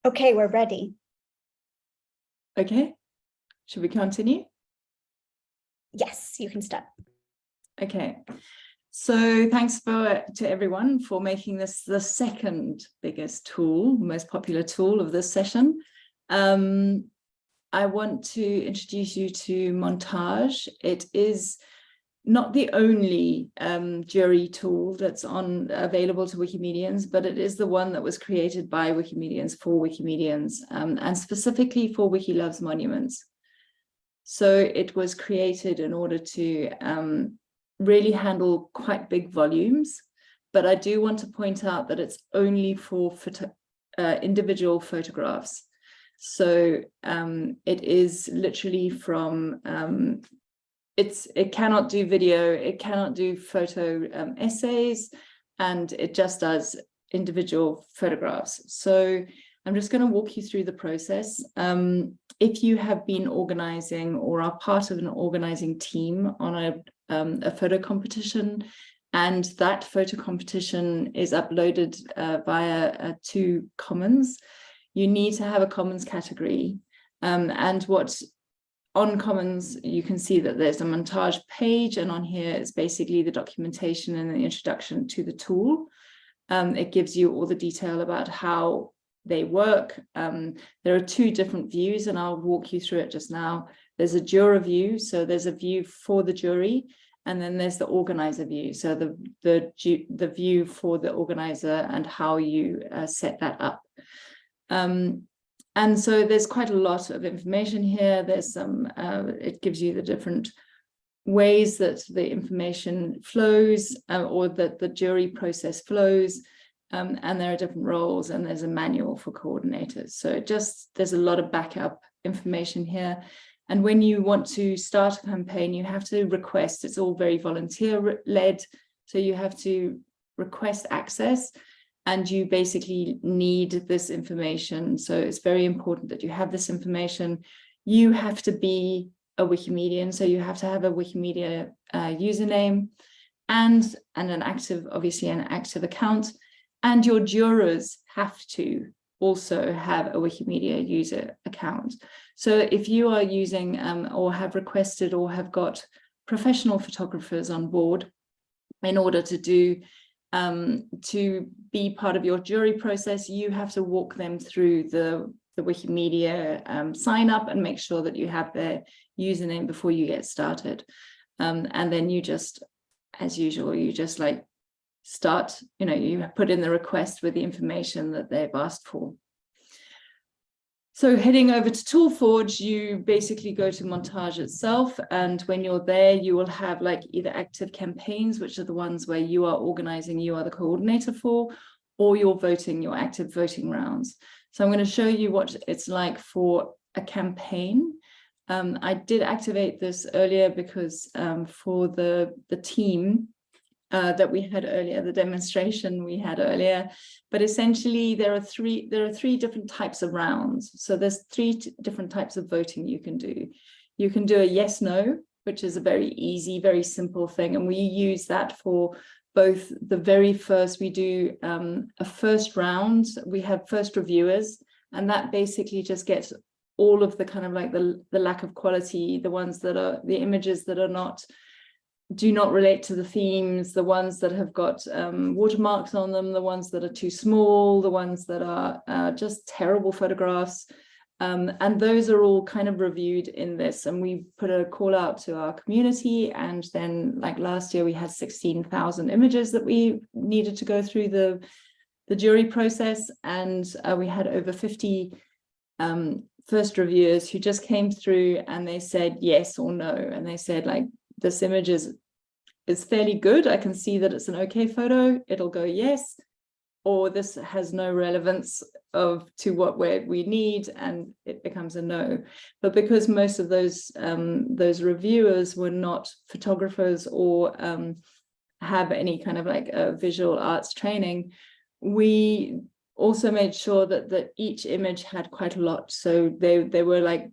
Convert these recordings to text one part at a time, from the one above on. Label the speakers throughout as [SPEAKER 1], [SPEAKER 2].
[SPEAKER 1] Okay, we're ready.
[SPEAKER 2] Okay, should we continue?
[SPEAKER 1] Yes, you can start.
[SPEAKER 2] Okay, so thanks to everyone for making this the second biggest tool, most popular tool of this session. I want to introduce you to Montage. It is not the only jury tool that's available to Wikimedians, but it is the one that was created by Wikimedians for Wikimedians, and specifically for Wiki Loves Monuments. So it was created in order to really handle quite big volumes, but I do want to point out that it's only for individual photographs. So it is literally from it cannot do video, it cannot do photo essays, and it just does individual photographs. So I'm just going to walk you through the process. If you have been organizing or are part of an organizing team on a photo competition, and that photo competition is uploaded via two commons, you need to have a commons category. And on commons, you can see that there's a montage page, and on here is basically the documentation and the introduction to the tool. It gives you all the detail about how they work. There are two different views, and I'll walk you through it just now. There's a juror view, so there's a view for the jury, and then there's the organizer view, so the view for the organizer and how you set that up. And so there's quite a lot of information here. There's some, it gives you the different ways that the information flows, or that the jury process flows, and there are different roles, and there's a manual for coordinators. So there's a lot of backup information here. And when you want to start a campaign, you have to request. It's all very volunteer-led, so you have to request access, and you basically need this information. So it's very important that you have this information. You have to be a Wikimedian, so you have to have a Wikimedia username and an active, obviously an active account, and your jurors have to also have a Wikimedia user account. So if you are using or have requested or have got professional photographers on board in order to be part of your jury process, you have to walk them through the Wikimedia sign up and make sure that you have their username before you get started. And then you just, as usual, you just like start, you put in the request with the information that they've asked for. So heading over to ToolForge, you basically go to Montage itself, and when you're there, you will have like either active campaigns, which are the ones where you are organizing, you are the coordinator for, or you're voting, your active voting rounds. So I'm going to show you what it's like for a campaign. I did activate this earlier because for the team that we had earlier, the demonstration we had earlier, but essentially there are three different types of rounds. So there's three different types of voting you can do. You can do a yes, no, which is a very easy, very simple thing. And we use that for both the very first, we do a first round, we have first reviewers, and that basically just gets all of the kind of like the lack of quality, the ones that are, the images that are do not relate to the themes, the ones that have got watermarks on them, the ones that are too small, the ones that are just terrible photographs. And those are all kind of reviewed in this. And we put a call out to our community. And then like last year, we had 16,000 images that we needed to go through the jury process. And we had over 50 first reviewers who just came through and they said yes or no. And they said like, this image is fairly good. I can see that it's an okay photo. It'll go yes, or this has no relevance to what we need, and it becomes a no. But because most of those reviewers were not photographers or have any kind of like a visual arts training, we also made sure that each image had quite a lot. So they were like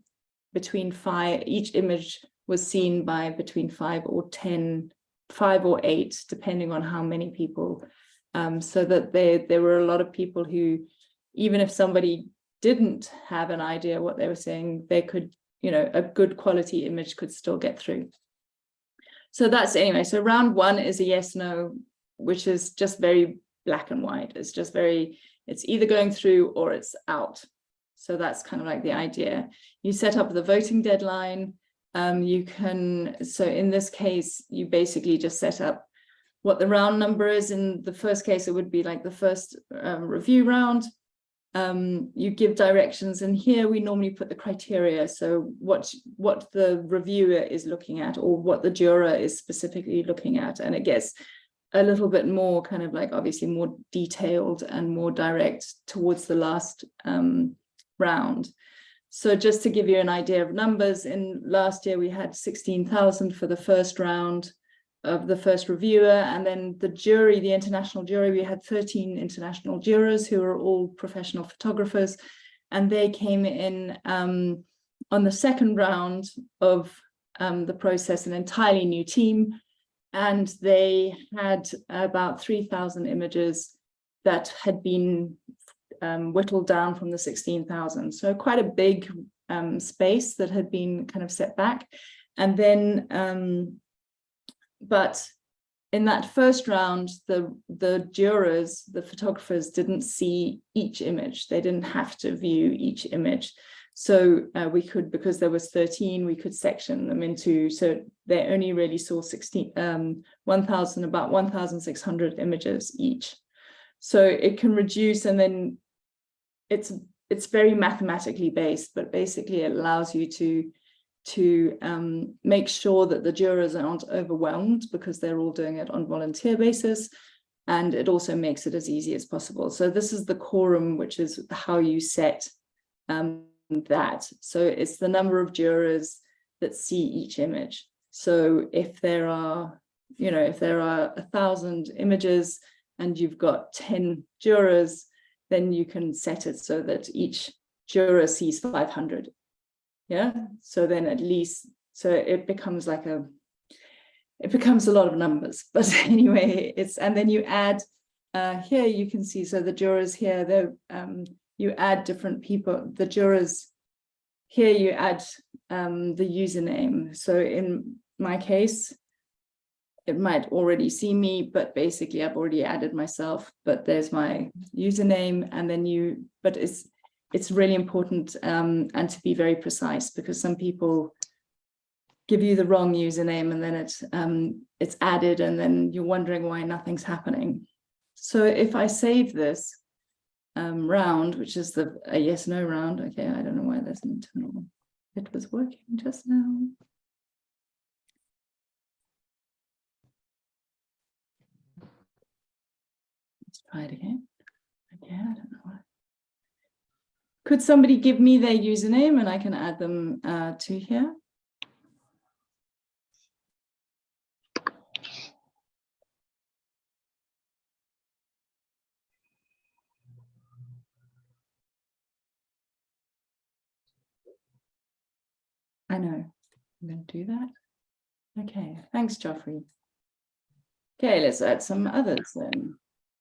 [SPEAKER 2] between 5, each image was seen by between 5 or 8, depending on how many people. So that there were a lot of people who, even if somebody didn't have an idea what they were saying, they could, you know, a good quality image could still get through. So that's anyway. So round one is a yes, no, which is just very black and white. It's just very, it's either going through or it's out. So that's kind of like the idea. You set up the voting deadline. You can, so in this case, you basically just set up what the round number is. In the first case, it would be like the first review round. You give directions, and here we normally put the criteria. So what the reviewer is looking at, or what the juror is specifically looking at, and it gets a little bit more kind of like obviously more detailed and more direct towards the last round. So just to give you an idea of numbers, in last year we had 16,000 for the first round of the first reviewer, and then the jury, the international jury, we had 13 international jurors who are all professional photographers, and they came in on the second round of the process, an entirely new team, and they had about 3,000 images that had been whittled down from the 16,000. So quite a big space that had been kind of set back. And then, but in that first round, the jurors, the photographers didn't see each image. They didn't have to view each image. So we could, because there was 13, we could section them into, so they only really saw 1,000, about 1,600 images each. So it can reduce, and then it's very mathematically based, but basically it allows you to make sure that the jurors aren't overwhelmed because they're all doing it on volunteer basis. And it also makes it as easy as possible. So this is the quorum, which is how you set that. So it's the number of jurors that see each image. So if there are, you know, if there are 1,000 images and you've got 10 jurors, then you can set it so that each juror sees 500. Yeah, so then at least, so it becomes like it becomes a lot of numbers. But anyway, and then you add, here you can see, so the jurors here, you add different people, the jurors, here you add the username. So in my case, it might already see me, but basically I've already added myself, but there's my username, and then but it's really important and to be very precise, because some people give you the wrong username and then it's added, and then you're wondering why nothing's happening. So if I save this round, which is a yes no round, okay, I don't know why there's an internal, it was working just now. Let's try it again. Okay, I don't know why. Could somebody give me their username and I can add them to here? I know, I'm going to do that. Okay, thanks, Geoffrey. Okay, let's add some others then.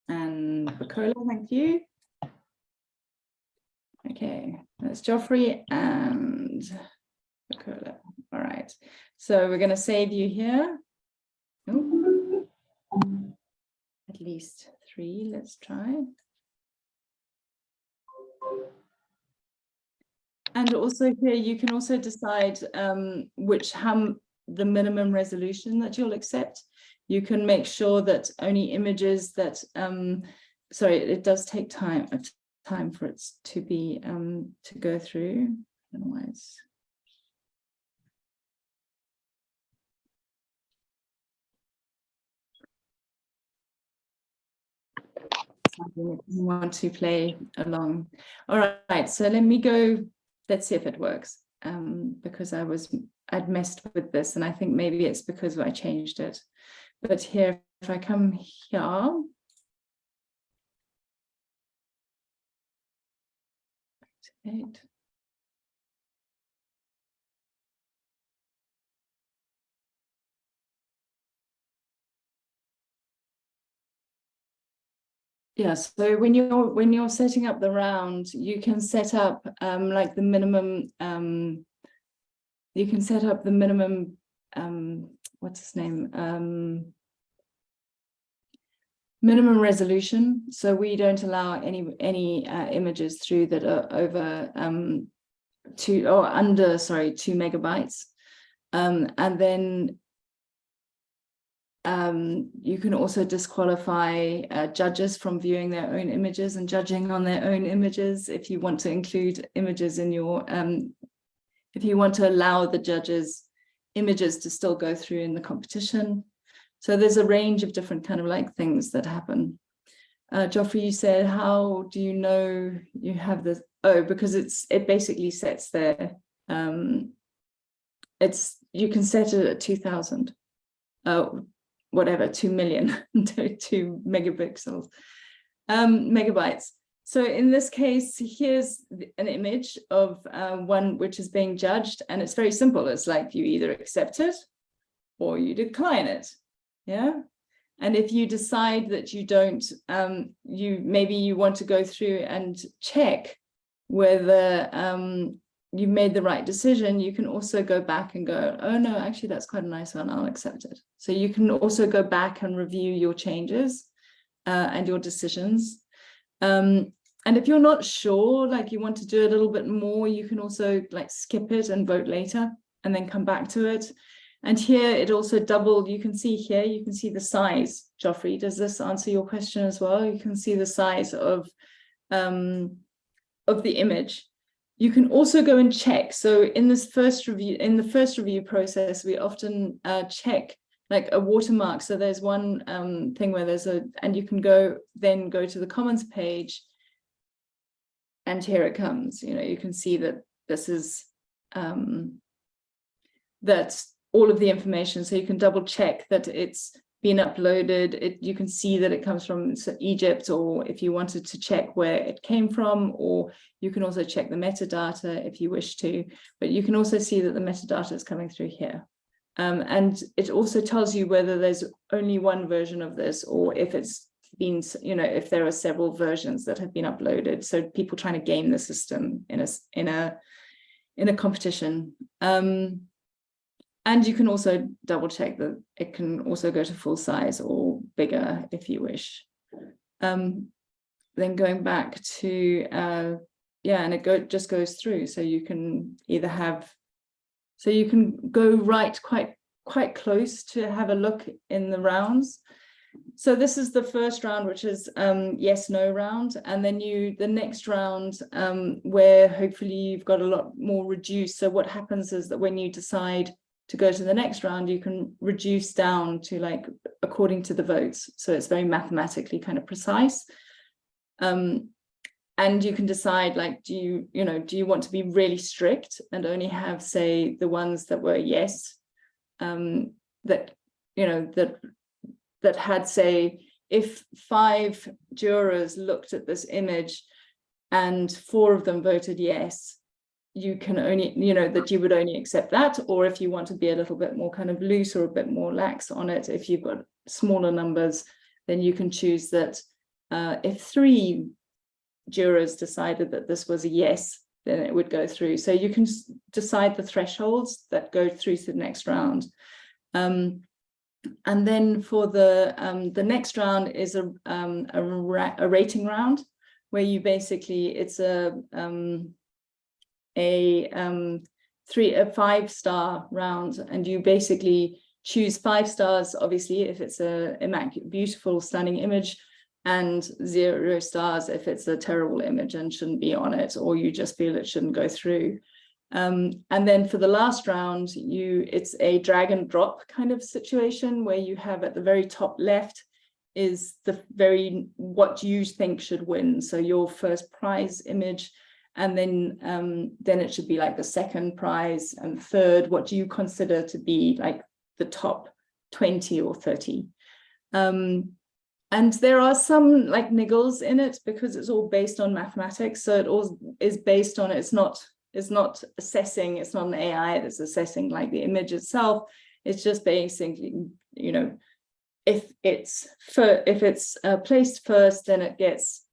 [SPEAKER 2] And Bacola, thank you. Okay, that's Geoffrey and Bacola. All right, so we're going to save you here. Oh, at least 3, let's try. And also here, you can also decide the minimum resolution that you'll accept. You can make sure that only images that, sorry, it does take time for it to be, to go through. I don't know why it's. You want to play along. All right, so let me go, let's see if it works. Because I'd messed with this, and I think maybe it's because I changed it. But here, if I come here, activate. Yeah, so when you're setting up the round, you can set up like the minimum. You can set up the minimum. What's his name? Minimum resolution. So we don't allow any images through that are over 2 megabytes. And then you can also disqualify judges from viewing their own images and judging on their own images if you want to include images in your if you want to allow the judges images to still go through in the competition. So there's a range of different kind of like things that happen. Geoffrey, you said, how do you know you have this? Oh, because it basically sets there. You can set it at 2000. Whatever, 2 million, 2 megapixels, megabytes. So in this case, here's an image of one which is being judged, and it's very simple. It's like you either accept it or you decline it. Yeah. And if you decide that you don't, maybe you want to go through and check whether you made the right decision, you can also go back and go, oh no, actually that's quite a nice one, I'll accept it. So you can also go back and review your changes and your decisions. And if you're not sure, like you want to do a little bit more, you can also like skip it and vote later and then come back to it. And here it also doubled. You can see here, you can see the size. Geoffrey, does this answer your question as well? You can see the size of the image. You can also go and check. So in this first review process, we often check like a watermark. So there's one thing where and you can go to the comments page, and here it comes. You know, you can see that this is that's all of the information. So you can double check that it's been uploaded. You can see that it comes from Egypt, or if you wanted to check where it came from, or you can also check the metadata if you wish to, but you can also see that the metadata is coming through here. And it also tells you whether there's only one version of this, or if it's been, you know, if there are several versions that have been uploaded. So people trying to game the system in a competition. And you can also double check that it can also go to full size or bigger if you wish. Then going back to, and it just goes through. So you can either you can go right quite close to have a look in the rounds. So this is the first round, which is yes, no round. And then the next round where hopefully you've got a lot more reduced. So what happens is that when you decide to go to the next round, you can reduce down to like according to the votes. So it's very mathematically kind of precise. And you can decide, like, do you want to be really strict and only have, say, the ones that were yes, that had, say, if 5 jurors looked at this image and 4 of them voted yes, you can only, that you would only accept that. Or if you want to be a little bit more kind of loose or a bit more lax on it, if you've got smaller numbers, then you can choose that if 3 jurors decided that this was a yes, then it would go through. So you can decide the thresholds that go through to the next round. And then for the next round is a rating round, where you basically, it's a 5-star round, and you basically choose 5 stars, obviously, if it's a immaculate, beautiful, stunning image, and 0 stars if it's a terrible image and shouldn't be on it, or you just feel it shouldn't go through. And then for the last round, it's a drag and drop kind of situation, where you have at the very top left is what you think should win. So your first prize image, and then it should be like the second prize, and third, what do you consider to be like the top 20 or 30. And there are some like niggles in it, because it's all based on mathematics. So it all is based on, it's not assessing, it's not an AI that's assessing like the image itself. It's just basically, if it's placed first, then it gets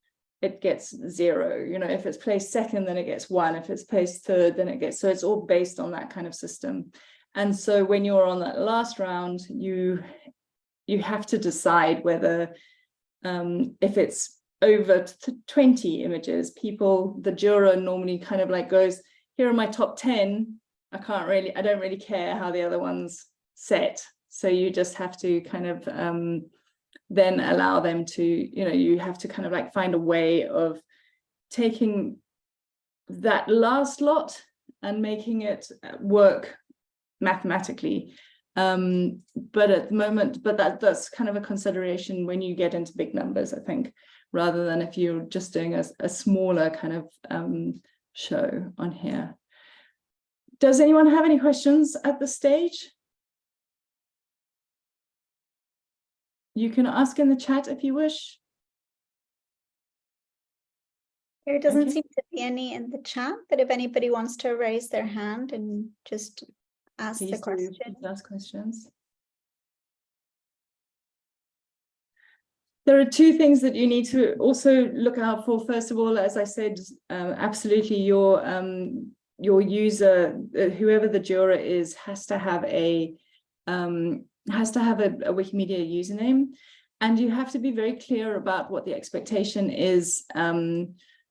[SPEAKER 2] 0. You know, if it's placed second, then it gets 1. If it's placed third, then it gets, so it's all based on that kind of system. And so when you're on that last round, you have to decide whether if it's over 20 images, the juror normally kind of like goes, here are my top 10. I don't really care how the other ones set. So you just have to kind of then allow them to, you know, you have to kind of like find a way of taking that last lot and making it work mathematically. But at the moment, that's kind of a consideration when you get into big numbers, I think, rather than if you're just doing a smaller kind of show on here. Does anyone have any questions at this stage? You can ask in the chat if you wish.
[SPEAKER 1] There doesn't seem to be any in the chat, but if anybody wants to raise their hand and just ask the question.
[SPEAKER 2] Ask questions. There are two things that you need to also look out for. First of all, as I said, absolutely your user, whoever the juror is, has to have a Wikimedia username, and you have to be very clear about what the expectation is.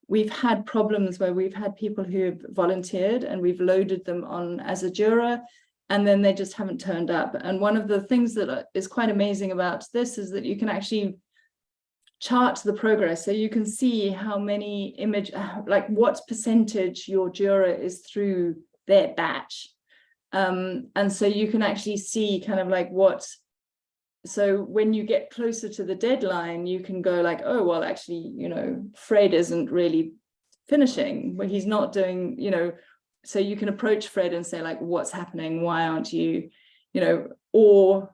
[SPEAKER 2] We've had problems where we've had people who have volunteered and we've loaded them on as a juror, and then they just haven't turned up. And one of the things that is quite amazing about this is that you can actually chart the progress, so you can see how many like what percentage your juror is through their batch. And so you can actually see kind of like so when you get closer to the deadline, you can go like, oh, well, actually, you know, Fred isn't really finishing, well, he's not doing, you know, so you can approach Fred and say like, what's happening? Why aren't you, you know, or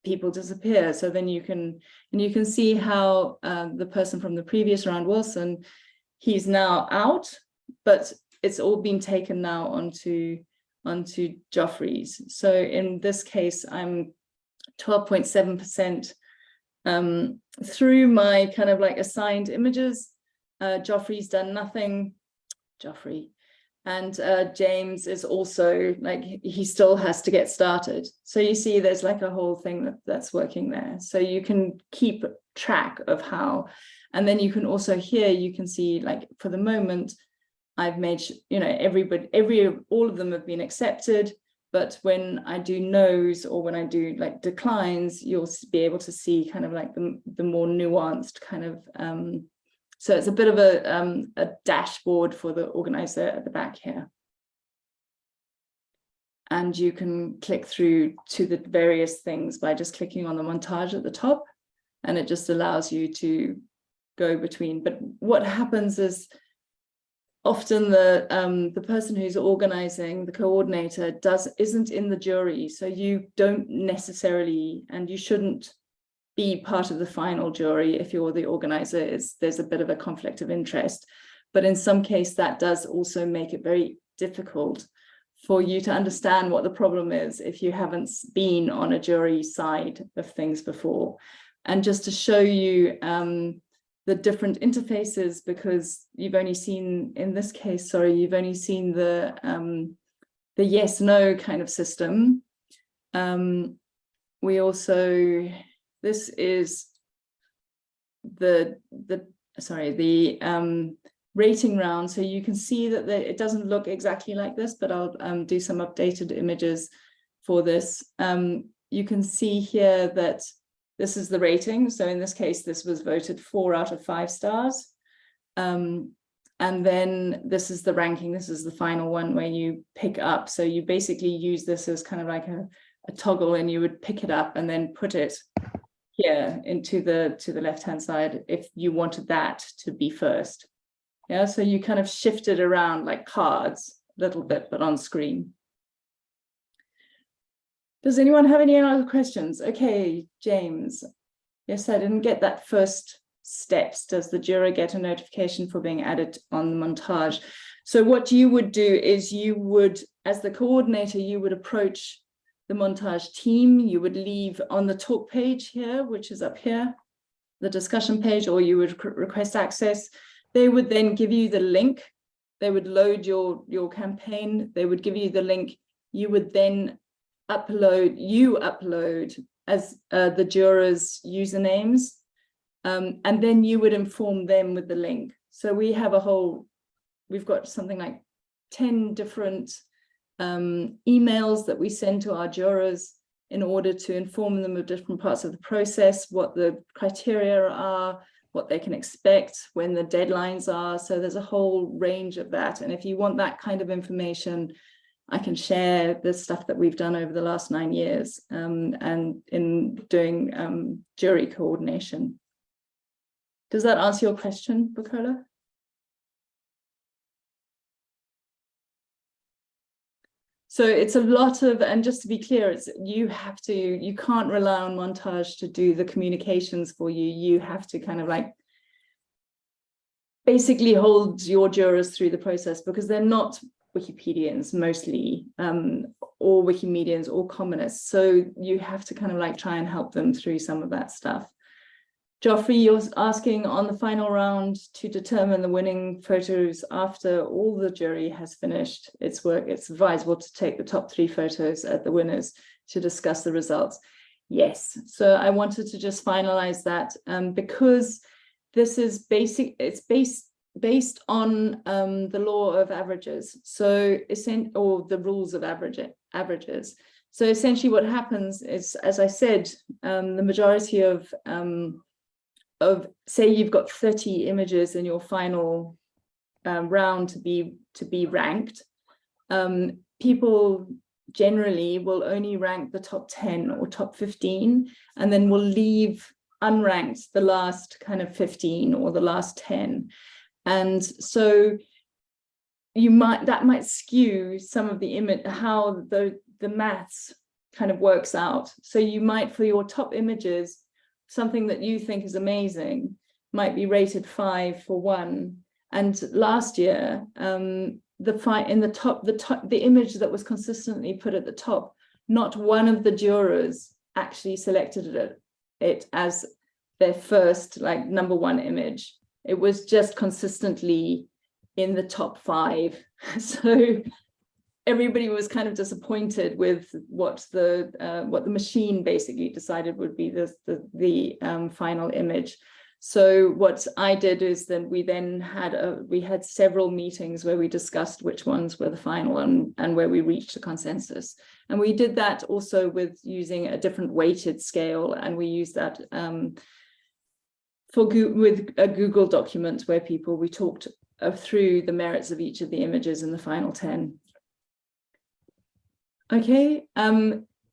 [SPEAKER 2] people disappear. So then you can see how the person from the previous round, Wilson, he's now out, but it's all been taken now onto Joffrey's. So in this case, I'm 12.7% through my kind of like assigned images. Joffrey's done nothing. Joffrey. And James is also like, he still has to get started. So you see there's like a whole thing that's working there. So you can keep track of how, and then you can also here, you can see like for the moment, I've made, you know, all of them have been accepted. But when I do no's or when I do like declines, you'll be able to see kind of like the more nuanced kind of, so it's a bit of a dashboard for the organizer at the back here. And you can click through to the various things by just clicking on the montage at the top, and it just allows you to go between. But what happens is often the person who's organizing, the coordinator, isn't in the jury, so you don't necessarily, and you shouldn't be part of the final jury if you're the organizer. There's a bit of a conflict of interest, but in some case that does also make it very difficult for you to understand what the problem is if you haven't been on a jury side of things before. And just to show you the different interfaces, because you've only seen, in this case, sorry, you've only seen the yes no kind of system. We also, this is the rating round. So you can see that it doesn't look exactly like this, but I'll do some updated images for this. You can see here that this is the rating. So in this case, this was voted 4 out of 5 stars. And then this is the ranking. This is the final one where you pick up. So you basically use this as kind of like a toggle, and you would pick it up and then put it here into the left-hand side if you wanted that to be first. Yeah, so you kind of shift it around like cards a little bit, but on screen. Does anyone have any other questions? Okay, James. Yes, I didn't get that first steps. Does the juror get a notification for being added on the montage? So what you would do is you would, as the coordinator, you would approach the Montage team, you would leave on the talk page here, which is up here, the discussion page, or you would request access. They would then give you the link. They would load your campaign. They would give you the link. You would then upload as the jurors' usernames, and then you would inform them with the link. So we've got something like 10 different emails that we send to our jurors in order to inform them of different parts of the process, what the criteria are, what they can expect, when the deadlines are. So there's a whole range of that. And if you want that kind of information, I can share the stuff that we've done over the last 9 years and in doing jury coordination. Does that answer your question, Bukola? So it's a lot of, and just to be clear, you can't rely on Montage to do the communications for you. You have to kind of like basically hold your jurors through the process, because they're not Wikipedians mostly, or Wikimedians or communists. So you have to kind of like try and help them through some of that stuff. Geoffrey, you're asking on the final round to determine the winning photos after all the jury has finished its work. It's advisable to take the top 3 photos at the winners to discuss the results. Yes, so I wanted to just finalize that because this is basic. It's based on the law of averages, so or the rules of averages. So essentially what happens is, as I said, the majority of say you've got 30 images in your final round to be ranked, people generally will only rank the top 10 or top 15, and then will leave unranked the last kind of 15 or the last 10. And so that might skew some of the image, how the maths kind of works out. So you might, for your top images, something that you think is amazing might be rated 5 for 1. And last year, the image that was consistently put at the top, not one of the jurors actually selected it as their first, like, #1 image. It was just consistently in the top 5. So everybody was kind of disappointed with what the machine basically decided would be the final image. So what I did is then we had several meetings where we discussed which ones were the final and where we reached a consensus. And we did that also with using a different weighted scale, and we used that with a Google document where we talked through the merits of each of the images in the final 10. Okay,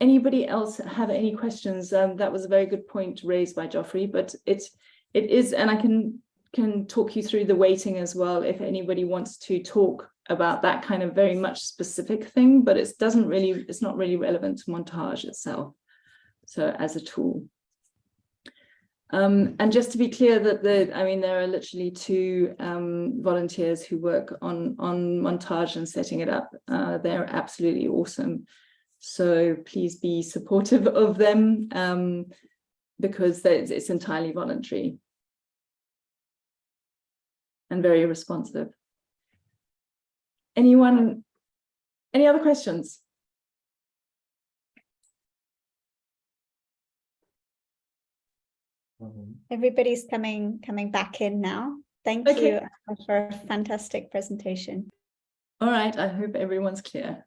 [SPEAKER 2] anybody else have any questions? That was a very good point raised by Geoffrey, but it is, and I can talk you through the weighting as well if anybody wants to talk about that kind of very much specific thing, but it's not really relevant to Montage itself, so as a tool. And just to be clear that there are literally 2 volunteers who work on Montage and setting it up. They're absolutely awesome. So please be supportive of them because it's entirely voluntary and very responsive. Any other questions?
[SPEAKER 1] Everybody's coming back in now. Thank you for a fantastic presentation.
[SPEAKER 2] All right, I hope everyone's clear.